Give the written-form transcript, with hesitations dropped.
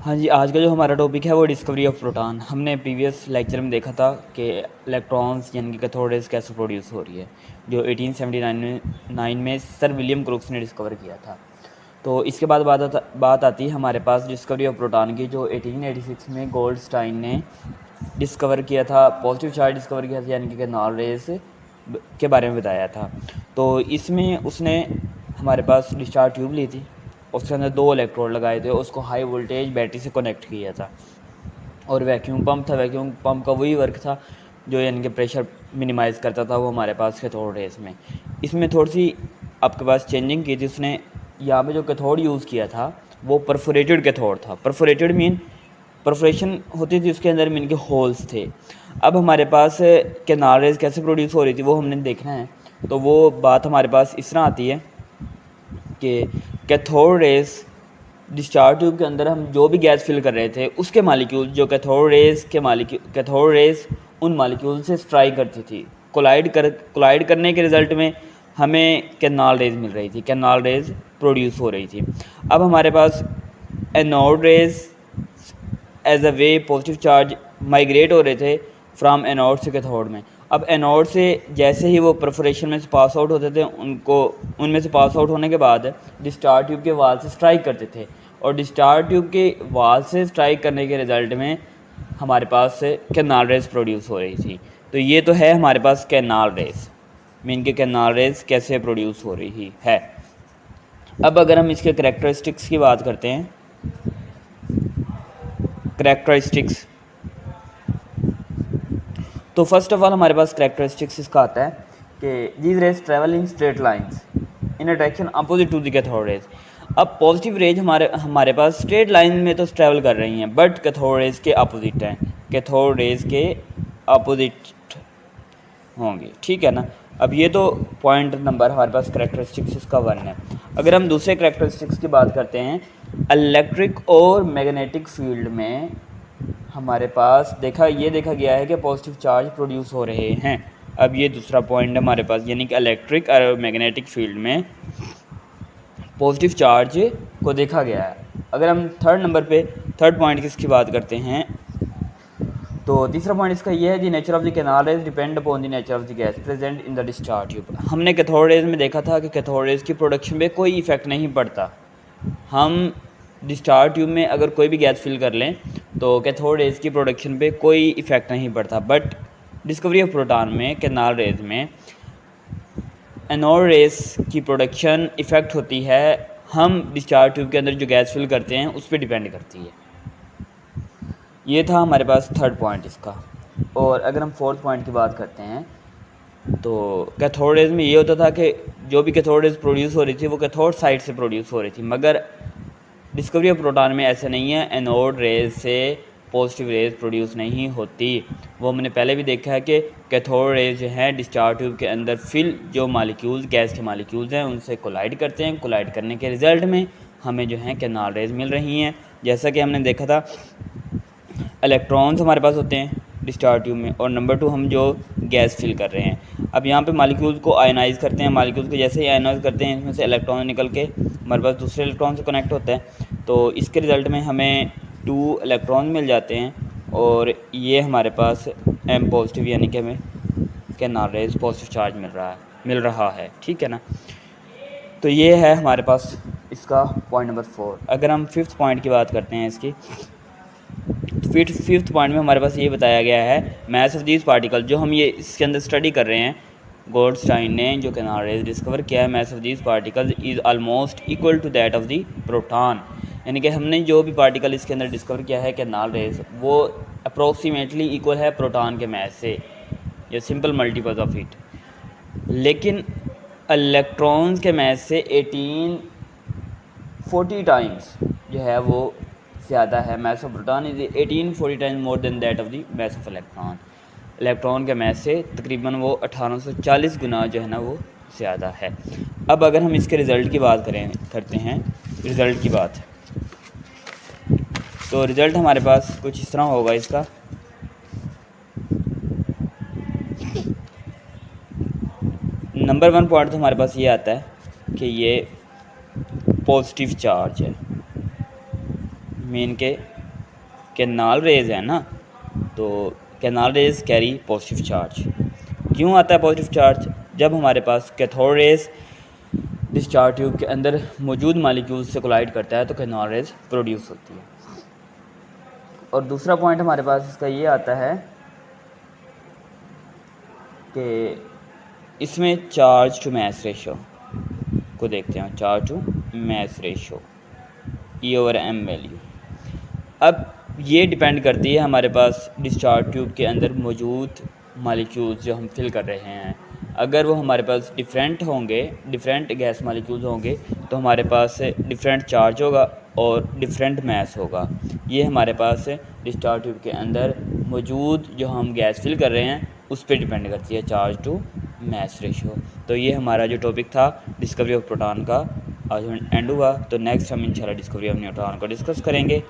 हाँ जी, आज का जो हमारा टॉपिक है वो डिस्कवरी ऑफ प्रोटॉन। हमने प्रीवियस लेक्चर में देखा था कि इलेक्ट्रॉन्स यानी कि कैथोड रेज़ कैसे प्रोड्यूस हो रही है, जो 1879 में सर विलियम क्रूक्स ने डिस्कवर किया था। तो इसके बाद बात आती है हमारे पास डिस्कवरी ऑफ प्रोटॉन की, जो 1886 में गोल्डस्टाइन ने डिस्कवर किया था, पॉजिटिव चार्ज डिस्कवर किया था, यानी कि केर्नल रेज़ के बारे में बताया था। तो इसमें उसने हमारे पास डिस्चार्ज ट्यूब ली थी, उसके अंदर 2 इलेक्ट्रोड लगाए थे, उसको हाई वोल्टेज बैटरी से कनेक्ट किया था और वैक्यूम पंप था। वैक्यूम पंप का वही वर्क था जो यानी कि प्रेशर मिनिमाइज़ करता था, वो हमारे पास कैथोड रेज़ में। इसमें थोड़ी सी आपके पास चेंजिंग की थी उसने। यहाँ पे जो कैथोड यूज़ किया था वो परफोरेटेड कैथोड था। परफोरेटेड मीन परफोरेशन होती थी उसके अंदर, मीन के होल्स थे। अब हमारे पास केर्नल रेज़ कैसे प्रोड्यूस हो रही थी वो हमने देखना है। तो वो बात हमारे पास इस तरह आती है कि कैथोड रेज़ डिस्चार्ज ट्यूब के अंदर हम जो भी गैस फिल कर रहे थे उसके मालिक्यूल जो कैथोड रेज़ उन मालिक्यूल से स्ट्राइक करती थी। कोलाइड करने के रिज़ल्ट में हमें केर्नल रेज़ मिल रही थी, केर्नल रेज़ प्रोड्यूस हो रही थी। अब हमारे पास anode rays as a way positive charge migrate हो रहे थे फ्राम एनोड से कैथोड में। अब एनोड से जैसे ही वो परफोरेशन में से पास आउट होते थे, उनमें से पास आउट होने के बाद डिस्चार्ज ट्यूब के वाल से स्ट्राइक करते थे, और डिस्चार्ज ट्यूब के वाल से स्ट्राइक करने के रिज़ल्ट में हमारे पास केर्नल रेज़ प्रोड्यूस हो रही थी। तो ये तो है हमारे पास केर्नल रेज़, मीन के केर्नल रेज़ कैसे प्रोड्यूस हो रही है। अब अगर हम इसके करैक्टरिस्टिक्स की बात करते हैं, करैक्टरिस्टिक्स, तो फर्स्ट ऑफ ऑल हमारे पास करैक्टरिस्टिक्स इसका आता है कि these rays travel in straight lines in a direction opposite to the cathode rays. अब पॉजिटिव रेज हमारे पास स्ट्रेट लाइन में तो ट्रैवल कर रही हैं, बट कैथोड रेज के अपोजिट हैं, कैथोड रेज के अपोजिट होंगे, ठीक है ना। अब ये तो पॉइंट नंबर हमारे पास करैक्टरिस्टिक्स इसका 1 है। अगर हम दूसरे करैक्टरिस्टिक्स की बात करते हैं, इलेक्ट्रिक और मैग्नेटिक फील्ड में हमारे पास देखा गया है कि पॉजिटिव चार्ज प्रोड्यूस हो रहे हैं। अब ये दूसरा पॉइंट है हमारे पास, यानी कि इलेक्ट्रिक और मैग्नेटिक फील्ड में पॉजिटिव चार्ज को देखा गया है। अगर हम थर्ड पॉइंट किसकी बात करते हैं, तो तीसरा पॉइंट इसका ये है, the nature of the canal rays depend upon the nature of the gas present in the discharge tube. हमने कैथोड रेज में देखा था कि कैथोड रेज की प्रोडक्शन पे कोई इफेक्ट नहीं पड़ता। हम डिस्चार्ज ट्यूब में अगर कोई भी गैस फिल कर लें तो कैथोड रेज की प्रोडक्शन पे कोई इफेक्ट नहीं पड़ता, बट डिस्कवरी ऑफ प्रोटॉन में केर्नल रेज में एनोड रेज की प्रोडक्शन इफ़ेक्ट होती है। हम डिस्चार्ज ट्यूब के अंदर जो गैस फिल करते हैं उस पर डिपेंड करती है। ये था हमारे पास थर्ड पॉइंट इसका। और अगर हम फोर्थ पॉइंट की बात करते हैं, तो कैथोड रेज में ये होता था कि जो भी कैथोड रेज प्रोड्यूस हो रही थी वो कैथोड साइड से प्रोड्यूस हो रही थी, मगर डिस्कवरी ऑफ प्रोटॉन में ऐसा नहीं है, एनोड रेज से पॉजिटिव रेज प्रोड्यूस नहीं होती। वो हमने पहले भी देखा है कि कैथोड रेज जो हैं डिस्चार्ज ट्यूब के अंदर फिल जो मालिक्यूल्स गैस के मालिक्यूल्स हैं उनसे कोलाइड करते हैं, कोलाइड करने के रिज़ल्ट में हमें जो हैं केर्नल रेज मिल रही हैं। जैसा कि हमने देखा था, इलेक्ट्रॉन्स हमारे पास होते हैं डिस्चार्ज ट्यूब में, और नंबर 2 हम जो गैस फिल कर रहे हैं। अब यहाँ पे मालिक्यूल्स को आयनाइज करते हैं, मालिक्यूल्स को जैसे ही आयनाइज करते हैं इसमें से इलेक्ट्रॉन निकल के हमारे पास दूसरे इलेक्ट्रॉन से कनेक्ट होता है, तो इसके रिज़ल्ट में हमें 2 इलेक्ट्रॉन मिल जाते हैं, और ये हमारे पास एम पॉजिटिव यानी कि हमें केर्नल रेज पॉजिटिव चार्ज मिल रहा है, ठीक है ना। तो ये है हमारे पास इसका पॉइंट नंबर 4। अगर हम फिफ्थ पॉइंट की बात करते हैं इसकी, फिफ्थ पॉइंट में हमारे पास ये बताया गया है, मैथ ऑफ दीज पार्टिकल, जो हम ये इसके अंदर स्टडी कर रहे हैं, गोल्डस्टाइन ने जो केर्नल रेज डिस्कवर किया है, mass of these particle is almost equal to that of the proton. यानी कि हमने जो भी पार्टिकल इसके अंदर डिस्कवर किया है केर्नल रेज, वो अप्रोक्सीमेटली इक्वल है प्रोटॉन के मैथ से, या सिंपल मल्टीपल्स ऑफ इट। लेकिन इलेक्ट्रॉन्स के मैथ से 1840 टाइम्स जो है वो ज़्यादा है। Mass of proton is 1840 times more than that of the math of electron. Electron के मैथ से तकरीबन वो 1840 गुना जो है ना वो ज़्यादा है। अब अगर हम इसके रिज़ल्ट की बात करते हैं रिज़ल्ट की बात, तो रिज़ल्ट हमारे पास कुछ इस तरह होगा इसका। नंबर 1 पॉइंट तो हमारे पास ये आता है कि ये पॉजिटिव चार्ज है, मीन के कैनाल रेज है ना, तो canal raise carry positive charge. क्यों आता है पॉजिटिव चार्ज? जब हमारे पास कैथोड रेज डिस्चार्ज ट्यूब के अंदर मौजूद मालिक्यूल से कोलाइड करता है तो कैनाल रेज प्रोड्यूस होती है। और दूसरा पॉइंट हमारे पास इसका ये आता है कि इसमें चार्ज टू मैस रेशो को देखते हैं। Charge to mass ratio E/m value. अब ये डिपेंड करती है हमारे पास डिस्चार्ज ट्यूब के अंदर मौजूद मालिक्यूल्स जो हम फिल कर रहे हैं, अगर वो हमारे पास डिफरेंट होंगे, डिफरेंट गैस मालिक्यूल्स होंगे, तो हमारे पास डिफरेंट चार्ज होगा और डिफरेंट मैस होगा। ये हमारे पास डिस्चार्ज ट्यूब के अंदर मौजूद जो हम गैस फिल कर रहे हैं उस पर डिपेंड करती है चार्ज टू मैस रेशो। तो ये हमारा जो टॉपिक था डिस्कवरी ऑफ प्रोटॉन का आज एंड हुआ। तो नेक्स्ट हम इंशाल्लाह डिस्कवरी ऑफ न्यूट्रॉन को डिस्कस करेंगे।